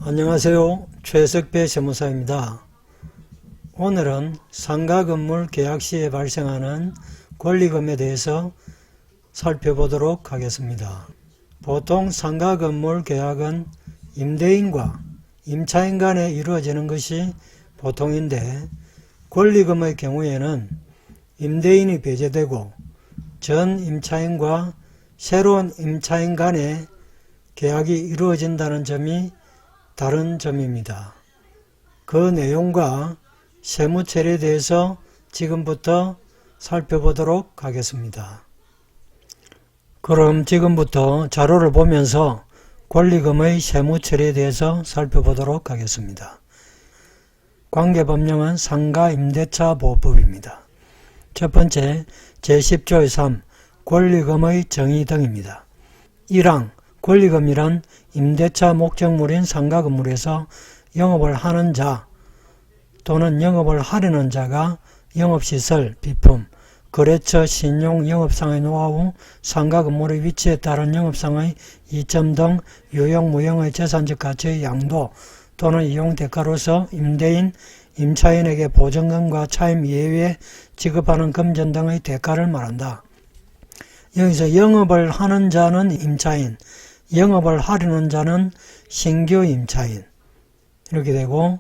안녕하세요. 최석배 세무사입니다. 오늘은 상가건물 계약 시에 발생하는 권리금에 대해서 살펴보도록 하겠습니다. 보통 상가건물 계약은 임대인과 임차인 간에 이루어지는 것이 보통인데, 권리금의 경우에는 임대인이 배제되고 전 임차인과 새로운 임차인 간에 계약이 이루어진다는 점이 다른 점입니다. 그 내용과 세무처리에 대해서 지금부터 살펴보도록 하겠습니다. 그럼 지금부터 자료를 보면서 권리금의 세무처리에 대해서 살펴보도록 하겠습니다. 관계법령은 상가임대차보호법입니다. 첫 번째, 제10조의 3, 권리금의 정의 등입니다. 1항, 권리금이란 임대차 목적물인 상가건물에서 영업을 하는 자 또는 영업을 하려는 자가 영업시설, 비품, 거래처, 신용, 영업상의 노하우, 상가건물의 위치에 따른 영업상의 이점 등 유용, 무용의 재산적 가치의 양도 또는 이용 대가로서 임대인, 임차인에게 보증금과 차임 이외에 지급하는 금전 등의 대가를 말한다. 여기서 영업을 하는 자는 임차인, 영업을 하려는 자는 신규 임차인 이렇게 되고,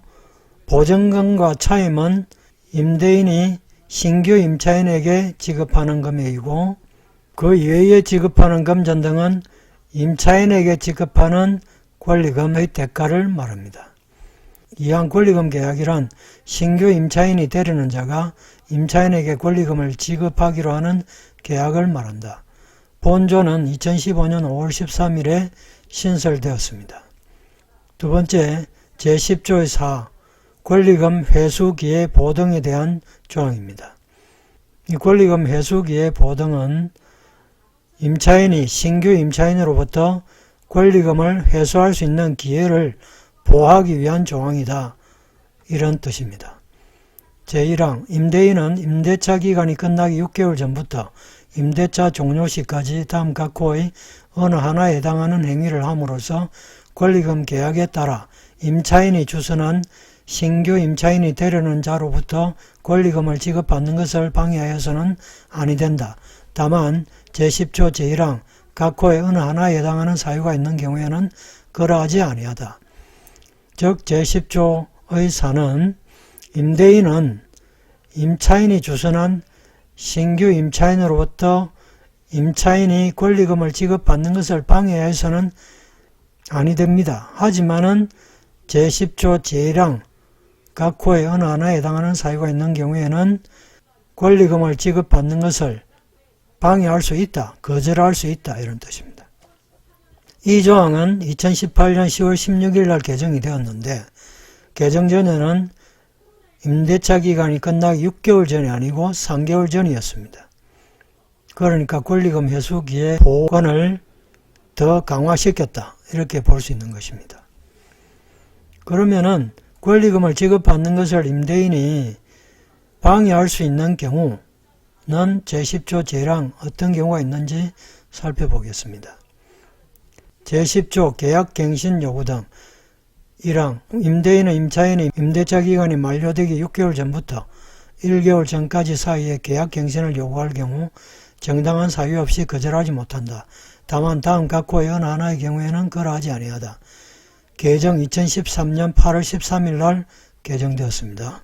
보증금과 차임은 임대인이 신규 임차인에게 지급하는 금액이고, 그 이외에 지급하는 금전 등은 임차인에게 지급하는 권리금의 대가를 말합니다. 이항 권리금 계약이란 신규 임차인이 되려는 자가 임차인에게 권리금을 지급하기로 하는 계약을 말한다. 본조는 2015년 5월 13일에 신설되었습니다. 두 번째, 제10조의 4, 권리금 회수기의 보등에 대한 조항입니다. 이 권리금 회수기의 보등은 임차인이 신규 임차인으로부터 권리금을 회수할 수 있는 기회를 보호하기 위한 조항이다, 이런 뜻입니다. 제1항, 임대인은 임대차 기간이 끝나기 6개월 전부터 임대차 종료 시까지 다음 각 호의 어느 하나에 해당하는 행위를 함으로써 권리금 계약에 따라 임차인이 주선한 신규 임차인이 되려는 자로부터 권리금을 지급받는 것을 방해하여서는 아니 된다. 다만 제10조 제1항 각 호의 어느 하나에 해당하는 사유가 있는 경우에는 그러하지 아니하다. 즉 제10조의 4는 임대인은 임차인이 주선한 신규 임차인으로부터 임차인이 권리금을 지급받는 것을 방해해서는 아니 됩니다. 하지만은 제10조 제1항 각 호의 어느 하나에 해당하는 사유가 있는 경우에는 권리금을 지급받는 것을 방해할 수 있다, 거절할 수 있다, 이런 뜻입니다. 이 조항은 2018년 10월 16일 날 개정이 되었는데, 개정 전에는 임대차 기간이 끝나기 6개월 전이 아니고 3개월 전이었습니다. 그러니까 권리금 회수기의 보호권을 더 강화시켰다, 이렇게 볼 수 있는 것입니다. 그러면은 권리금을 지급받는 것을 임대인이 방해할 수 있는 경우는 제10조 제1항 어떤 경우가 있는지 살펴보겠습니다. 제10조 계약갱신 요구 등 1항, 임대인은 임차인이 임대차 기간이 만료되기 6개월 전부터 1개월 전까지 사이에 계약갱신을 요구할 경우 정당한 사유 없이 거절하지 못한다. 다만 다음 각 호의 어느 하나의 경우에는 그러하지 아니하다. 개정 2013년 8월 13일 날 개정되었습니다.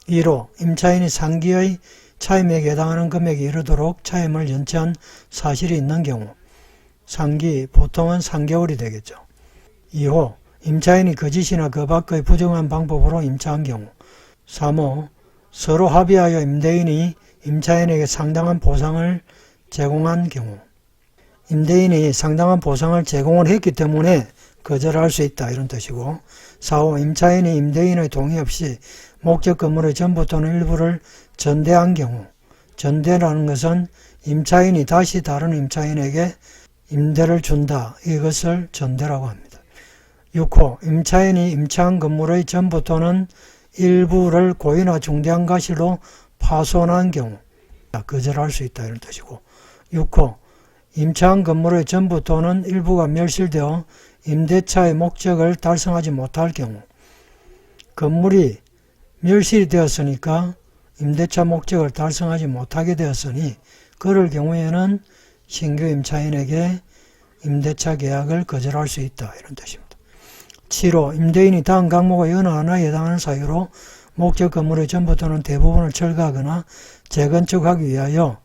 2로 임차인이 상기의 차임액에 해당하는 금액에 이르도록 차임을 연체한 사실이 있는 경우, 상기 보통은 3개월이 되겠죠. 2호, 임차인이 거짓이나 그 밖의 부정한 방법으로 임차한 경우. 3호, 서로 합의하여 임대인이 임차인에게 상당한 보상을 제공한 경우. 임대인이 상당한 보상을 제공을 했기 때문에 거절할 수 있다, 이런 뜻이고. 4호, 임차인이 임대인의 동의 없이 목적 건물의 전부 또는 일부를 전대한 경우. 전대라는 것은 임차인이 다시 다른 임차인에게 임대를 준다, 이것을 전대라고 합니다. 6호, 임차인이 임차한 건물의 전부 또는 일부를 고의나 중대한 과실로 파손한 경우 거절할 수 있다, 이런 뜻이고. 6호, 임차한 건물의 전부 또는 일부가 멸실되어 임대차의 목적을 달성하지 못할 경우, 건물이 멸실이 되었으니까 임대차 목적을 달성하지 못하게 되었으니 그럴 경우에는 신규 임차인에게 임대차 계약을 거절할 수 있다, 이런 뜻입니다. 7호 임대인이 다음 항목의 어느 하나에 해당하는 사유로 목적 건물의 전부 또는 대부분을 철거하거나 재건축하기 위하여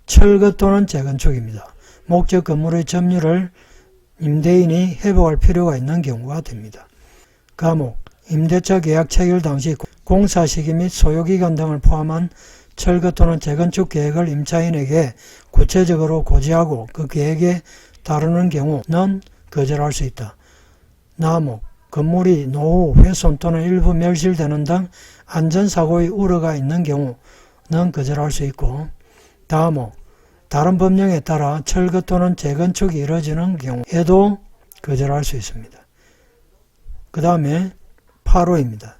철거 또는 재건축입니다. 목적 건물의 점유를 임대인이 회복할 필요가 있는 경우가 됩니다. 과목 임대차 계약 체결 당시 공사 시기 및 소요기간 등을 포함한 철거 또는 재건축 계획을 임차인에게 구체적으로 고지하고 그 계획에 따르는 경우는 거절할 수 있다. 나목 건물이 노후, 훼손 또는 일부 멸실되는 등 안전사고의 우려가 있는 경우는 거절할 수 있고, 다목 다른 법령에 따라 철거 또는 재건축이 이루어지는 경우에도 거절할 수 있습니다. 그 다음에 8호입니다.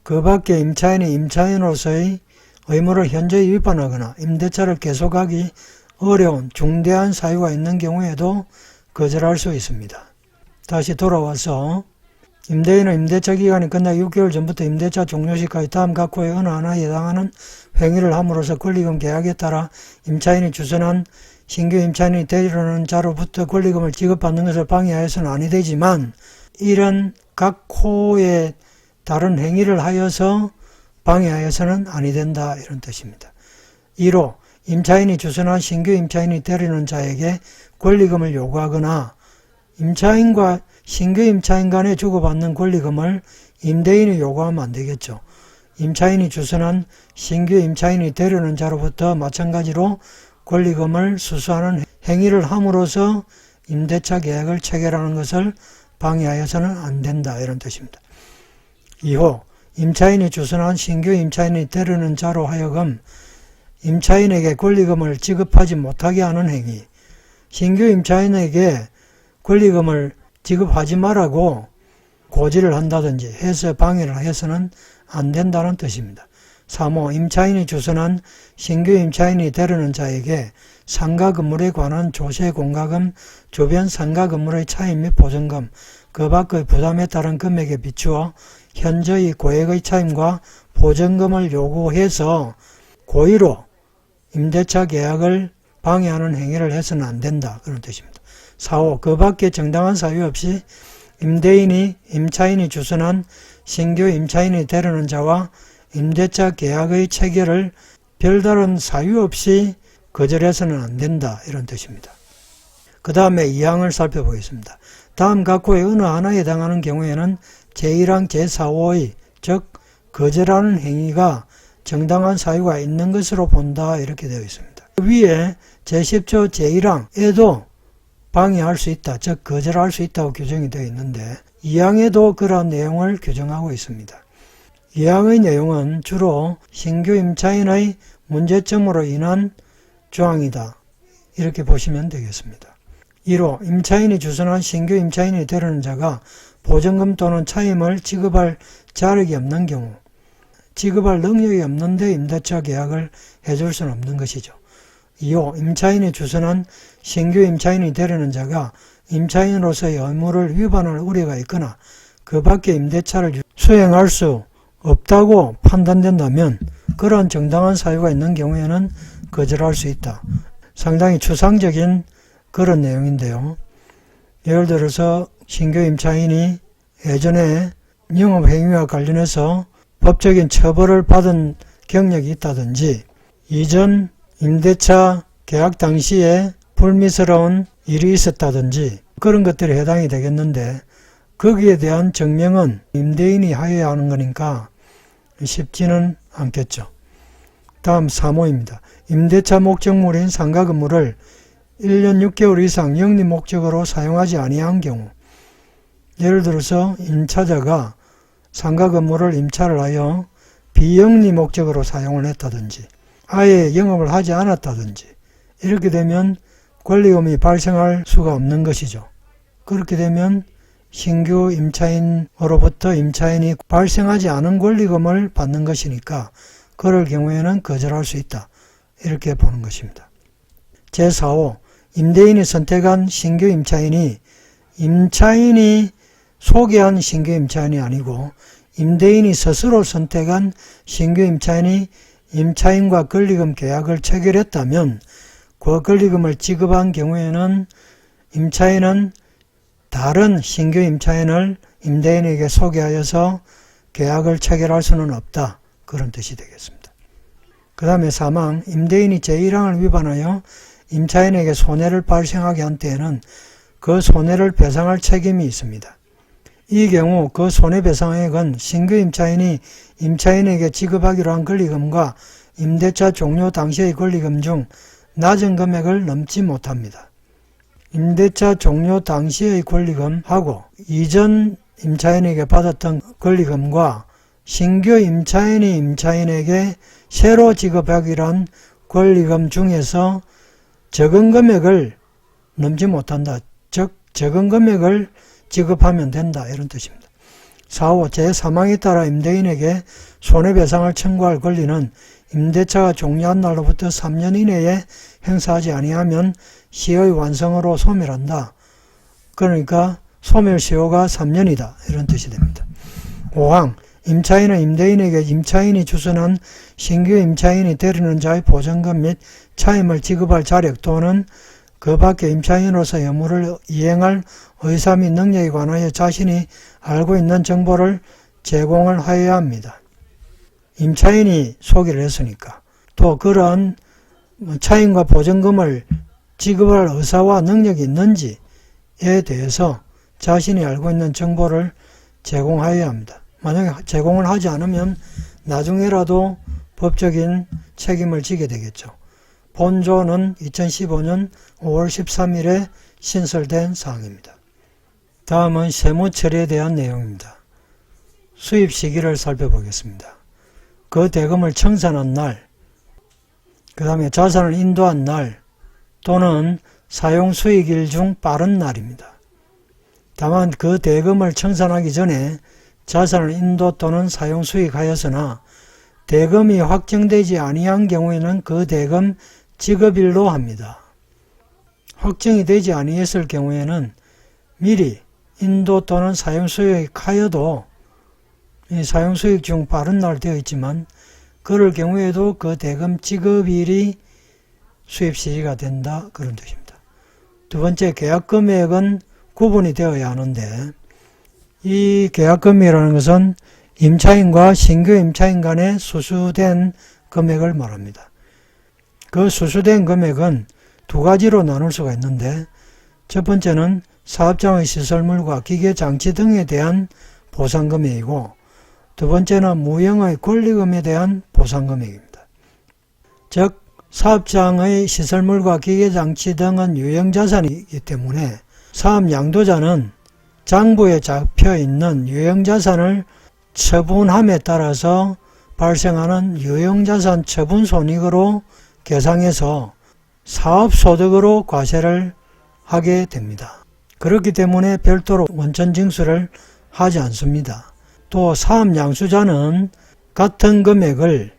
그 밖에 임차인이 임차인으로서의 의무를 현저히 위반하거나 임대차를 계속하기 어려운 중대한 사유가 있는 경우에도 거절할 수 있습니다. 다시 돌아와서 임대인은 임대차 기간이 끝나기 6개월 전부터 임대차 종료 시까지 다음 각호의 어느 하나에 해당하는 행위를 함으로써 권리금 계약에 따라 임차인이 주선한 신규 임차인이 되려는 자로부터 권리금을 지급받는 것을 방해하여서는 아니 되지만 이런 각호의 다른 행위를 하여서 방해하여서는 아니 된다, 이런 뜻입니다. 1호 임차인이 주선한 신규 임차인이 되려는 자에게 권리금을 요구하거나 임차인과 신규 임차인 간에 주고받는 권리금을 임대인이 요구하면 안 되겠죠. 임차인이 주선한 신규 임차인이 되려는 자로부터 마찬가지로 권리금을 수수하는 행위를 함으로써 임대차 계약을 체결하는 것을 방해하여서는 안 된다, 이런 뜻입니다. 2호 임차인이 주선한 신규 임차인이 되려는 자로 하여금 임차인에게 권리금을 지급하지 못하게 하는 행위, 신규 임차인에게 권리금을 지급하지 말라고 고지를 한다든지 해서 방해를 해서는 안 된다는 뜻입니다. 3호 임차인이 주선한 신규 임차인이 되려는 자에게 상가 건물에 관한 조세 공과금, 주변 상가 건물의 차입 및 보증금, 그 밖의 부담에 따른 금액에 비추어 현저히 고액의 차임과 보증금을 요구해서 고의로 임대차 계약을 방해하는 행위를 해서는 안 된다, 그런 뜻입니다. 4호 그 밖에 정당한 사유 없이 임대인이 임차인이 주선한 신규 임차인이 되려는 자와 임대차 계약의 체결을 별다른 사유 없이 거절해서는 안 된다, 이런 뜻입니다. 그 다음에 2항을 살펴보겠습니다. 다음 각호의 어느 하나에 해당하는 경우에는 제1항 제4호의 즉 거절하는 행위가 정당한 사유가 있는 것으로 본다, 이렇게 되어 있습니다. 위에 제10조 제1항에도 방해할 수 있다, 즉 거절할 수 있다고 규정이 되어 있는데 2항에도 그러한 내용을 규정하고 있습니다. 2항의 내용은 주로 신규 임차인의 문제점으로 인한 조항이다, 이렇게 보시면 되겠습니다. 1호 임차인이 주선한 신규 임차인이 되려는 자가 보증금 또는 차임을 지급할 자력이 없는 경우, 지급할 능력이 없는데 임대차 계약을 해줄 수는 없는 것이죠. 2호 임차인이 주선한 신규 임차인이 되려는 자가 임차인으로서의 의무를 위반할 우려가 있거나 그 밖에 임대차를 수행할 수 없다고 판단된다면 그러한 정당한 사유가 있는 경우에는 거절할 수 있다. 상당히 추상적인 그런 내용인데요. 예를 들어서 신규 임차인이 예전에 영업행위와 관련해서 법적인 처벌을 받은 경력이 있다든지 이전 임대차 계약 당시에 불미스러운 일이 있었다든지 그런 것들이 해당이 되겠는데 거기에 대한 증명은 임대인이 하여야 하는 거니까 쉽지는 않겠죠. 다음 3호입니다. 임대차 목적물인 상가 건물을 1년 6개월 이상 영리 목적으로 사용하지 아니한 경우, 예를 들어서 임차자가 상가 건물을 임차를 하여 비영리 목적으로 사용을 했다든지 아예 영업을 하지 않았다든지 이렇게 되면 권리금이 발생할 수가 없는 것이죠. 그렇게 되면 신규 임차인으로부터 임차인이 발생하지 않은 권리금을 받는 것이니까 그럴 경우에는 거절할 수 있다, 이렇게 보는 것입니다. 제4호 임대인이 선택한 신규 임차인이 임차인이 소개한 신규 임차인이 아니고 임대인이 스스로 선택한 신규 임차인이 임차인과 권리금 계약을 체결했다면 그 권리금을 지급한 경우에는 임차인은 다른 신규 임차인을 임대인에게 소개하여서 계약을 체결할 수는 없다. 그런 뜻이 되겠습니다. 그 다음에 사망, 임대인이 제1항을 위반하여 임차인에게 손해를 발생하게 한 때에는 그 손해를 배상할 책임이 있습니다. 이 경우 그 손해배상액은 신규 임차인이 임차인에게 지급하기로 한 권리금과 임대차 종료 당시의 권리금 중 낮은 금액을 넘지 못합니다. 임대차 종료 당시의 권리금하고 이전 임차인에게 받았던 권리금과 신규 임차인이 임차인에게 새로 지급하기로 한 권리금 중에서 적은 금액을 넘지 못한다. 즉 적은 금액을 지급하면 된다. 이런 뜻입니다. 4.5. 제3항에 따라 임대인에게 손해배상을 청구할 권리는 임대차가 종료한 날로부터 3년 이내에 행사하지 아니하면 시효의 완성으로 소멸한다. 그러니까 소멸시효가 3년이다. 이런 뜻이 됩니다. 5항. 임차인은 임대인에게 임차인이 주선한 신규 임차인이 데리는 자의 보증금 및 차임을 지급할 자력 또는 그 밖에 임차인으로서 의무를 이행할 의사 및 능력에 관하여 자신이 알고 있는 정보를 제공을 하여야 합니다. 임차인이 소개를 했으니까 또 그런 차임과 보증금을 지급할 의사와 능력이 있는지에 대해서 자신이 알고 있는 정보를 제공하여야 합니다. 만약에 제공을 하지 않으면 나중에라도 법적인 책임을 지게 되겠죠. 본조는 2015년 5월 13일에 신설된 사항입니다. 다음은 세무처리에 대한 내용입니다. 수입 시기를 살펴보겠습니다. 그 대금을 청산한 날, 그 다음에 자산을 인도한 날 또는 사용 수익일 중 빠른 날입니다. 다만 그 대금을 청산하기 전에 자산을 인도 또는 사용 수익하였으나 대금이 확정되지 아니한 경우에는 그 대금 지급일로 합니다. 확정이 되지 아니했을 경우에는 미리 인도 또는 사용 수익하여도 사용 수익 중 빠른 날 되어 있지만 그럴 경우에도 그 대금 지급일이 수입 시기가 된다. 그런 뜻입니다. 두 번째, 계약 금액은 구분이 되어야 하는데 이 계약 금액이라는 것은 임차인과 신규 임차인 간에 수수된 금액을 말합니다. 그 수수된 금액은 두 가지로 나눌 수가 있는데 첫 번째는 사업장의 시설물과 기계 장치 등에 대한 보상금액이고 두 번째는 무형의 권리금에 대한 보상금액입니다. 즉 사업장의 시설물과 기계 장치 등은 유형자산이기 때문에 사업 양도자는 장부에 잡혀있는 유형자산을 처분함에 따라서 발생하는 유형자산 처분 손익으로 계상해서 사업소득으로 과세를 하게 됩니다. 그렇기 때문에 별도로 원천징수를 하지 않습니다. 또 사업양수자는 같은 금액을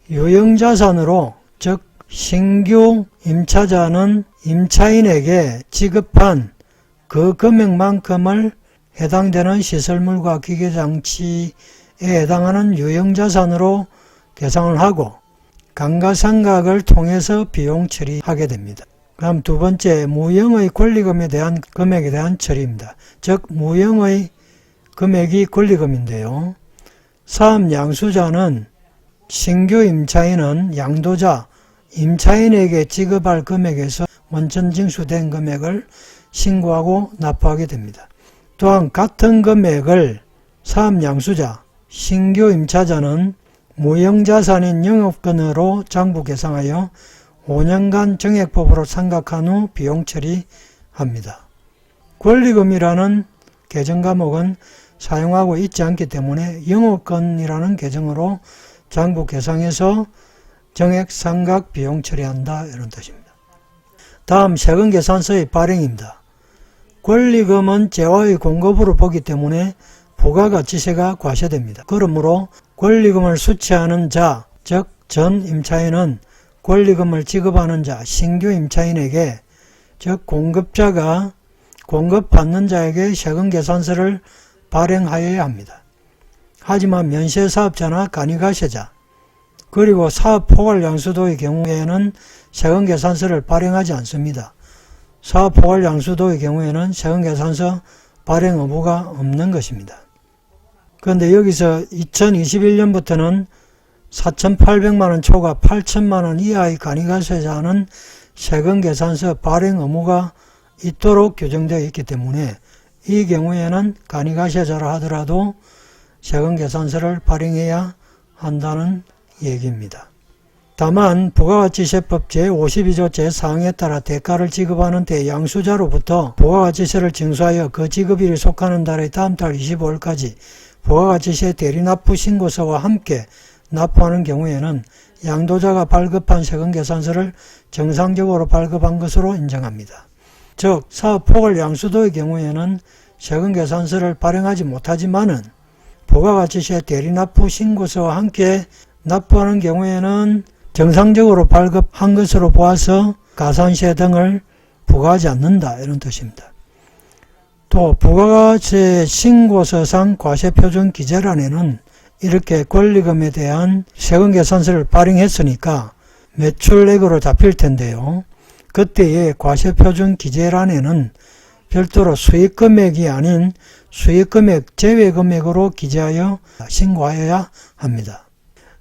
유형자산으로 즉 신규 임차자는 임차인에게 지급한 그 금액만큼을 해당되는 시설물과 기계장치에 해당하는 유형자산으로 계상을 하고 감가상각을 통해서 비용 처리하게 됩니다. 그럼 두 번째, 무형의 권리금에 대한 금액에 대한 처리입니다. 즉 무형의 금액이 권리금인데요. 사업 양수자는 신규 임차인은 양도자, 임차인에게 지급할 금액에서 원천징수된 금액을 신고하고 납부하게 됩니다. 또한 같은 금액을 사업 양수자, 신규 임차자는 무형자산인 영업권으로 장부 계상하여 5년간 정액법으로 상각한 후 비용 처리합니다. 권리금이라는 계정 과목은 사용하고 있지 않기 때문에 영업권이라는 계정으로 장부 계상해서 정액 상각 비용 처리한다. 이런 뜻입니다. 다음 세금계산서의 발행입니다. 권리금은 재화의 공급으로 보기 때문에 부가가치세가 과세됩니다. 그러므로 권리금을 수취하는 자, 즉 전 임차인은 권리금을 지급하는 자, 신규 임차인에게 즉 공급자가 공급받는 자에게 세금계산서를 발행하여야 합니다. 하지만 면세사업자나 간이가세자 그리고 사업포괄양수도의 경우에는 세금계산서를 발행하지 않습니다. 사업포괄양수도의 경우에는 세금계산서 발행 의무가 없는 것입니다. 그런데 여기서 2021년부터는 4,800만원 초과 8,000만원 이하의 간이가세자는 세금계산서 발행 의무가 있도록 규정되어 있기 때문에 이 경우에는 간이가세자라 하더라도 세금계산서를 발행해야 한다는 얘기입니다. 다만 부가가치세법 제52조 제4항에 따라 대가를 지급하는 때 양수자로부터 부가가치세를 징수하여 그 지급일이 속하는 달의 다음 달 25일까지 부가가치세 대리납부 신고서와 함께 납부하는 경우에는 양도자가 발급한 세금계산서를 정상적으로 발급한 것으로 인정합니다. 즉 사업포괄양수도의 경우에는 세금계산서를 발행하지 못하지만은 부가가치세 대리납부 신고서와 함께 납부하는 경우에는 정상적으로 발급한 것으로 보아서 가산세 등을 부과하지 않는다 이런 뜻입니다. 또 부가가치 신고서상 과세표준 기재란에는 이렇게 권리금에 대한 세금계산서를 발행했으니까 매출액으로 잡힐 텐데요. 그때의 과세표준 기재란에는 별도로 수익금액이 아닌 수익금액 제외금액으로 기재하여 신고하여야 합니다.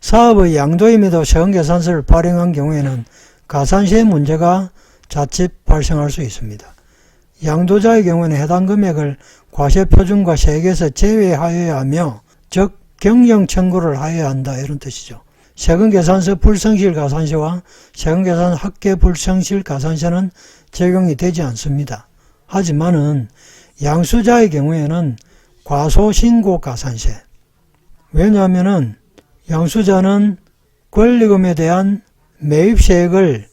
사업의 양도임에도 세금계산서를 발행한 경우에는 가산세 문제가 자칫 발생할 수 있습니다. 양도자의 경우에는 해당 금액을 과세표준과 세액에서 제외하여야 하며 즉 경영 청구를 하여야 한다 이런 뜻이죠. 세금계산서 불성실 가산세와 세금계산 합계 불성실 가산세는 적용이 되지 않습니다. 하지만은 양수자의 경우에는 과소신고 가산세. 왜냐하면은 양수자는 권리금에 대한 매입세액을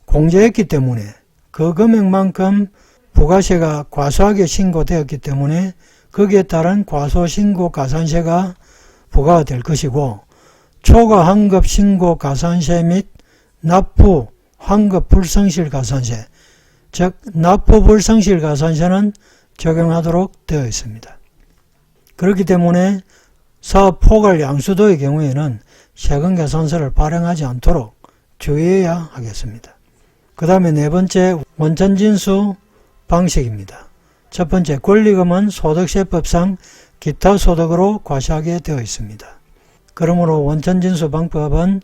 공제했기 때문에 그 금액만큼 부가세가 과소하게 신고되었기 때문에 거기에 따른 과소신고 가산세가 부과가 될 것이고 초과 환급 신고 가산세 및 납부 환급 불성실 가산세 즉 납부 불성실 가산세는 적용하도록 되어 있습니다. 그렇기 때문에 사업 포괄 양수도의 경우에는 세금계산서를 발행하지 않도록 주의해야 하겠습니다. 그 다음에 네 번째 원천징수 방식입니다. 첫 번째 권리금은 소득세법상 기타 소득으로 과세하게 되어 있습니다. 그러므로 원천징수 방법은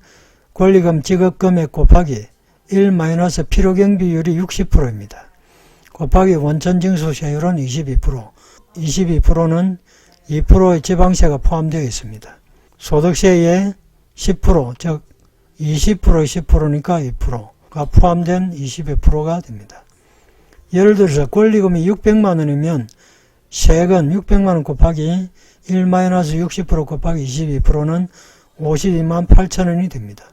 권리금 지급금액 곱하기 1- 필요경비율이 60%입니다. 곱하기 원천징수세율은 22%, 22%는 2%의 지방세가 포함되어 있습니다. 소득세의 10%, 즉 20%의 10%니까 2%가 포함된 22%가 됩니다. 예를 들어서 권리금이 600만원이면 세액은 600만원 곱하기 1- 60% 곱하기 22%는 52만 8천원이 됩니다.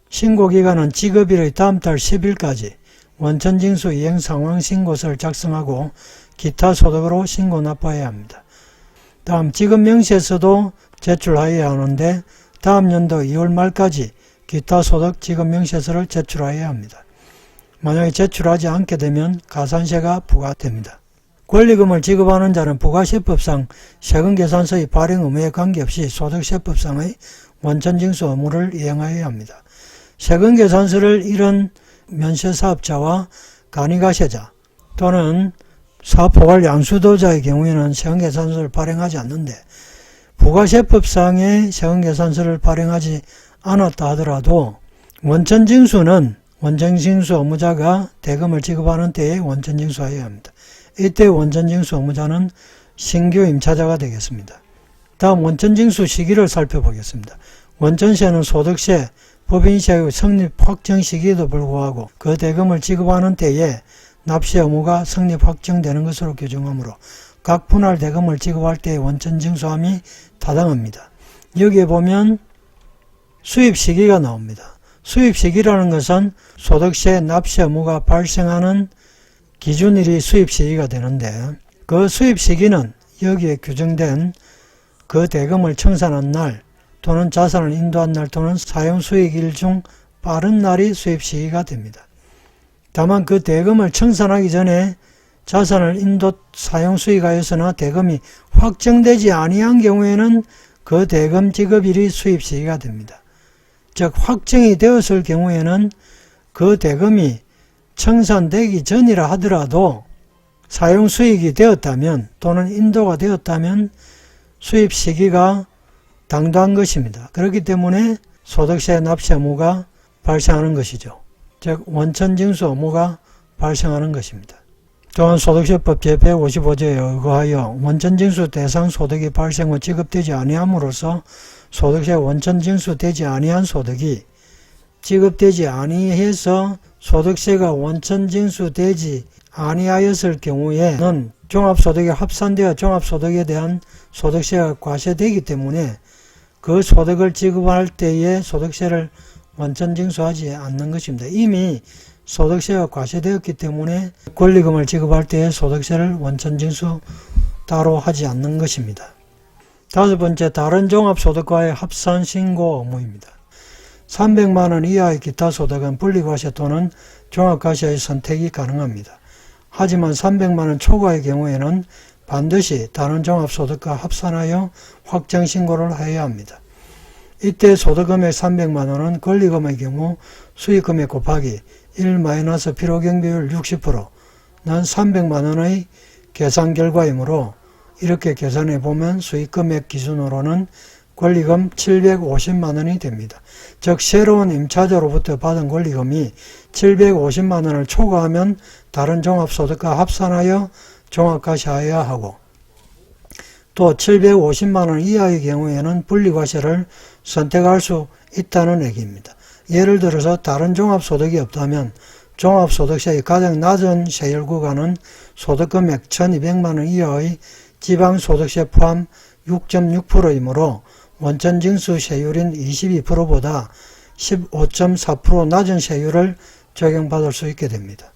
신고기간은 지급일의 다음 달 10일까지 원천징수 이행상황 신고서를 작성하고 기타 소득으로 신고 납부해야 합니다. 다음 지급명세서도 제출하여야 하는데 다음 연도 2월 말까지 기타 소득 지급명세서를 제출하여야 합니다. 만약에 제출하지 않게 되면 가산세가 부과됩니다. 권리금을 지급하는 자는 부가세법상 세금계산서의 발행 의무에 관계없이 소득세법상의 원천징수 의무를 이행하여야 합니다. 세금계산서를 잃은 면세사업자와 간이가세자 또는 사업포괄 양수도자의 경우에는 세금계산서를 발행하지 않는데 부가세법상의 세금계산서를 발행하지 않았다 하더라도 원천징수는 원천징수 의무자가 대금을 지급하는 때에 원천징수하여야 합니다. 이때 원천징수 의무자는 신규 임차자가 되겠습니다. 다음 원천징수 시기를 살펴보겠습니다. 원천세는 소득세, 법인세의 성립 확정 시기에도 불구하고 그 대금을 지급하는 때에 납세 의무가 성립 확정되는 것으로 규정하므로 각 분할 대금을 지급할 때의 원천징수함이 타당합니다. 여기에 보면 수입시기가 나옵니다. 수입시기라는 것은 소득세 납세 의무가 발생하는 기준일이 수입시기가 되는데 그 수입시기는 여기에 규정된 그 대금을 청산한 날 또는 자산을 인도한 날 또는 사용수익일 중 빠른 날이 수입시기가 됩니다. 다만 그 대금을 청산하기 전에 자산을 인도 사용 수익하여서나 대금이 확정되지 아니한 경우에는 그 대금 지급일이 수입시기가 됩니다. 즉 확정이 되었을 경우에는 그 대금이 청산되기 전이라 하더라도 사용 수익이 되었다면 또는 인도가 되었다면 수입 시기가 당도한 것입니다. 그렇기 때문에 소득세 납세 의무가 발생하는 것이죠. 즉 원천징수 의무가 발생하는 것입니다. 또한 소득세법 제155조에 의거하여 원천징수 대상 소득이 발생 후 지급되지 아니함으로써 소득세 원천징수되지 아니한 소득이 지급되지 아니해서 소득세가 원천징수되지 아니하였을 경우에는 종합소득에 합산되어 종합소득에 대한 소득세가 과세되기 때문에 그 소득을 지급할 때에 소득세를 원천징수하지 않는 것입니다. 이미 소득세가 과세되었기 때문에 권리금을 지급할 때에 소득세를 원천징수 따로 하지 않는 것입니다. 다섯 번째, 다른 종합소득과의 합산신고 의무입니다. 300만원 이하의 기타 소득은 분리과세 또는 종합과세의 선택이 가능합니다. 하지만 300만원 초과의 경우에는 반드시 다른 종합소득과 합산하여 확정신고를 해야 합니다. 이때 소득금액 300만원은 권리금의 경우 수익금액 곱하기 1 필요경비율 60%는 300만원의 계산 결과이므로 이렇게 계산해 보면 수익금액 기준으로는 권리금 750만원이 됩니다. 즉 새로운 임차자로부터 받은 권리금이 750만원을 초과하면 다른 종합소득과 합산하여 종합과세해야 하고 또 750만원 이하의 경우에는 분리과세를 선택할 수 있다는 얘기입니다. 예를 들어서 다른 종합소득이 없다면 종합소득세의 가장 낮은 세율 구간은 소득금액 1200만원 이하의 지방소득세 포함 6.6%이므로 원천징수 세율인 22%보다 15.4% 낮은 세율을 적용받을 수 있게 됩니다.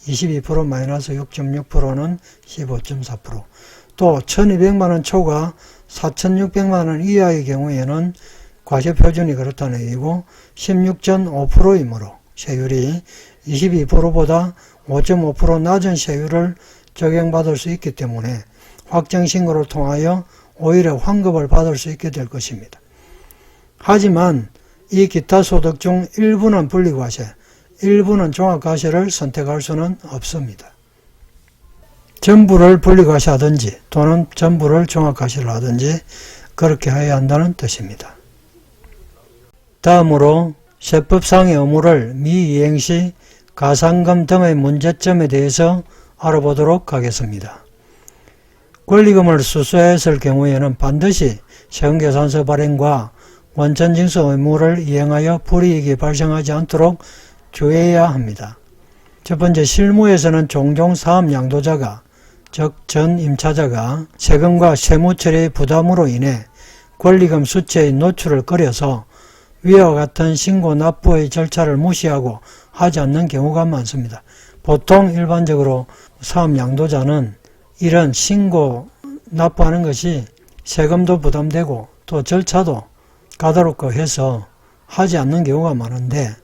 22% 마이너스 6.6%는 15.4%. 또 1200만원 초과 4600만원 이하의 경우에는 과세표준이 그렇다는 얘기고 16.5%이므로 세율이 22%보다 5.5% 낮은 세율을 적용받을 수 있기 때문에 확정신고를 통하여 오히려 환급을 받을 수 있게 될 것입니다. 하지만 이 기타 소득 중 일부는 분리과세, 일부는 종합과세를 선택할 수는 없습니다. 전부를 분리과세하든지 또는 전부를 종합과세를 하든지 그렇게 해야 한다는 뜻입니다. 다음으로 세법상의 의무를 미이행 시 가산금 등의 문제점에 대해서 알아보도록 하겠습니다. 권리금을 수수했을 경우에는 반드시 세금계산서 발행과 원천징수 의무를 이행하여 불이익이 발생하지 않도록 주의해야 합니다. 첫 번째, 실무에서는 종종 사업양도자가 즉 전 임차자가 세금과 세무처리의 부담으로 인해 권리금 수채의 노출을 꺼려서 위와 같은 신고 납부의 절차를 무시하고 하지 않는 경우가 많습니다. 보통 일반적으로 사업양도자는 이런 신고 납부하는 것이 세금도 부담되고 또 절차도 까다롭고 해서 하지 않는 경우가 많은데,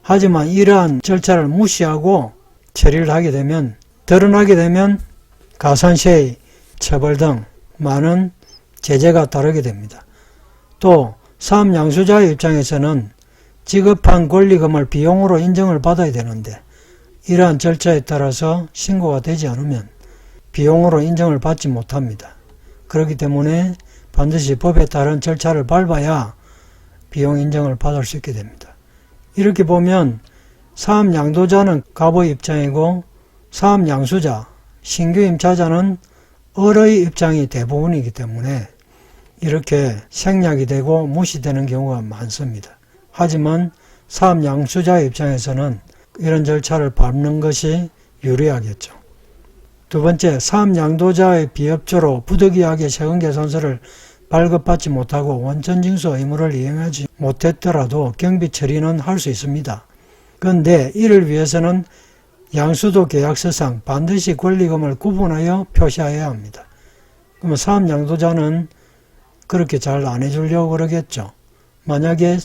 하지만 이러한 절차를 무시하고 처리를 하게 되면 드러나게 되면 가산세의 처벌 등 많은 제재가 따르게 됩니다. 또 사업양수자의 입장에서는 지급한 권리금을 비용으로 인정을 받아야 되는데 이러한 절차에 따라서 신고가 되지 않으면 비용으로 인정을 받지 못합니다. 그렇기 때문에 반드시 법에 따른 절차를 밟아야 비용 인정을 받을 수 있게 됩니다. 이렇게 보면 사업양도자는 갑의 입장이고 사업양수자, 신규 임차자는 을의 입장이 대부분이기 때문에 이렇게 생략이 되고 무시되는 경우가 많습니다. 하지만 사업양수자의 입장에서는 이런 절차를 밟는 것이 유리하겠죠. 두 번째, 사업양도자의 비협조로 부득이하게 세금계산서를 발급받지 못하고 원천징수 의무를 이행하지 못했더라도 경비 처리는 할 수 있습니다. 그런데 이를 위해서는 양수도 계약서상 반드시 권리금을 구분하여 표시해야 합니다. 그러면 사업양도자는 그렇게 잘 안 해주려고 그러겠죠. 만약에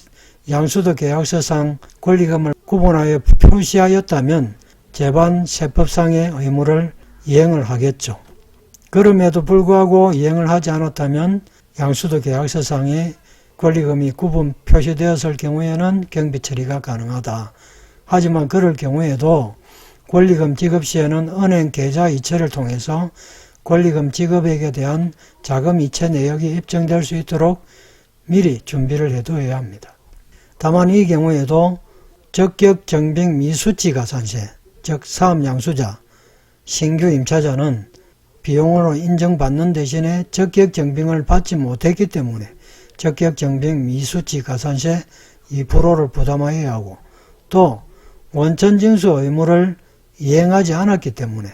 양수도 계약서상 권리금을 구분하여 표시하였다면 제반 세법상의 의무를 이행을 하겠죠. 그럼에도 불구하고 이행을 하지 않았다면 양수도 계약서상에 권리금이 구분 표시되었을 경우에는 경비 처리가 가능하다. 하지만 그럴 경우에도 권리금 지급 시에는 은행 계좌 이체를 통해서 권리금 지급액에 대한 자금 이체 내역이 입증될 수 있도록 미리 준비를 해두어야 합니다. 다만 이 경우에도 적격 정빙 미수치 가산세, 즉 사업양수자, 신규 임차자는 비용으로 인정받는 대신에 적격 정빙을 받지 못했기 때문에 적격 정빙 미수치 가산세 2%를 부담해야 하고, 또 원천징수 의무를 이행하지 않았기 때문에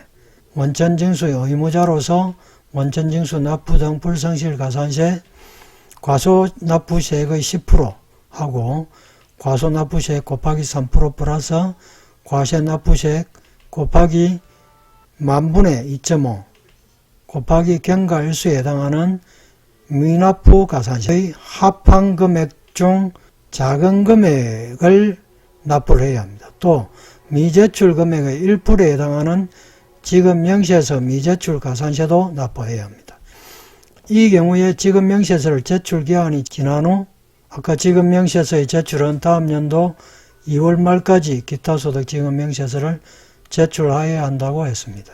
원천징수의 의무자로서 원천징수 납부 등 불성실 가산세 과소납부세액의 10% 하고 과소납부세액 곱하기 3% 플러스 과세납부세액 곱하기 만분의 2.5 곱하기 경과일수에 해당하는 미납부 가산세의 합한 금액 중 작은 금액을 납부를 해야 합니다. 또 미제출 금액의 1%에 해당하는 지급 명시에서 미제출 가산세도 납부해야 합니다. 이 경우에 지급 명시에서를 제출 기한이 지난 후 아까 지급 명시에서의 제출은 다음 연도 2월 말까지 기타소득 지급 명시에서를 제출하여야 한다고 했습니다.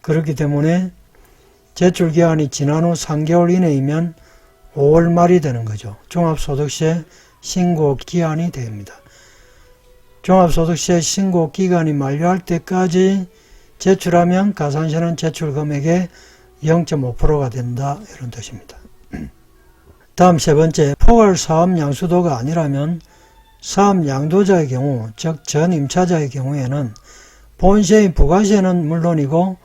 그렇기 때문에 제출 기한이 지난 후 3개월 이내이면 5월 말이 되는 거죠. 종합소득세 신고 기한이 됩니다. 종합소득세 신고 기간이 만료할 때까지 제출하면 가산세는 제출 금액의 0.5%가 된다, 이런 뜻입니다. 다음 세 번째, 포괄 사업 양수도가 아니라면 사업 양도자의 경우, 즉 전임차자의 경우에는 본세의 부가세는 물론이고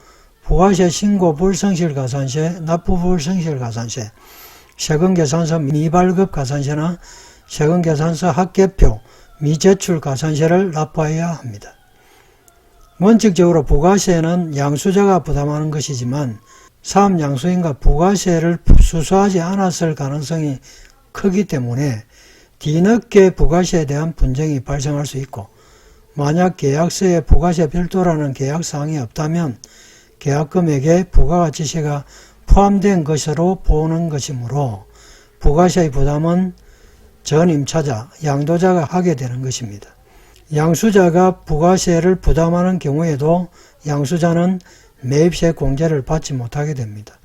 부가세 신고 불성실 가산세, 납부 불성실 가산세, 세금계산서 미발급 가산세나 세금계산서 합계표 미제출 가산세를 납부해야 합니다. 원칙적으로 부가세는 양수자가 부담하는 것이지만 사업 양수인과 부가세를 수수하지 않았을 가능성이 크기 때문에 뒤늦게 부가세에 대한 분쟁이 발생할 수 있고, 만약 계약서에 부가세 별도라는 계약사항이 없다면 계약금액에 부가가치세가 포함된 것으로 보는 것이므로 부가세의 부담은 전임차자, 양도자가 하게 되는 것입니다. 양수자가 부가세를 부담하는 경우에도 양수자는 매입세 공제를 받지 못하게 됩니다.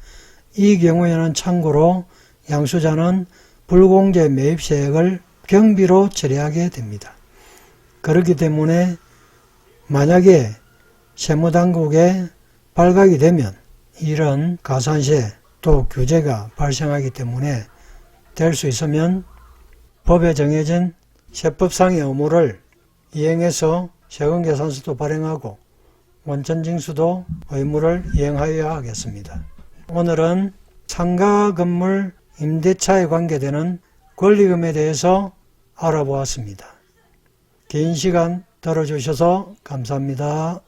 이 경우에는 참고로 양수자는 불공제 매입세액을 경비로 처리하게 됩니다. 그렇기 때문에 만약에 세무당국에 발각이 되면 이런 가산세 또 규제가 발생하기 때문에 될 수 있으면 법에 정해진 세법상의 의무를 이행해서 세금계산서도 발행하고 원천징수도 의무를 이행하여야 하겠습니다. 오늘은 상가 건물 임대차에 관계되는 권리금에 대해서 알아보았습니다. 긴 시간 들어주셔서 감사합니다.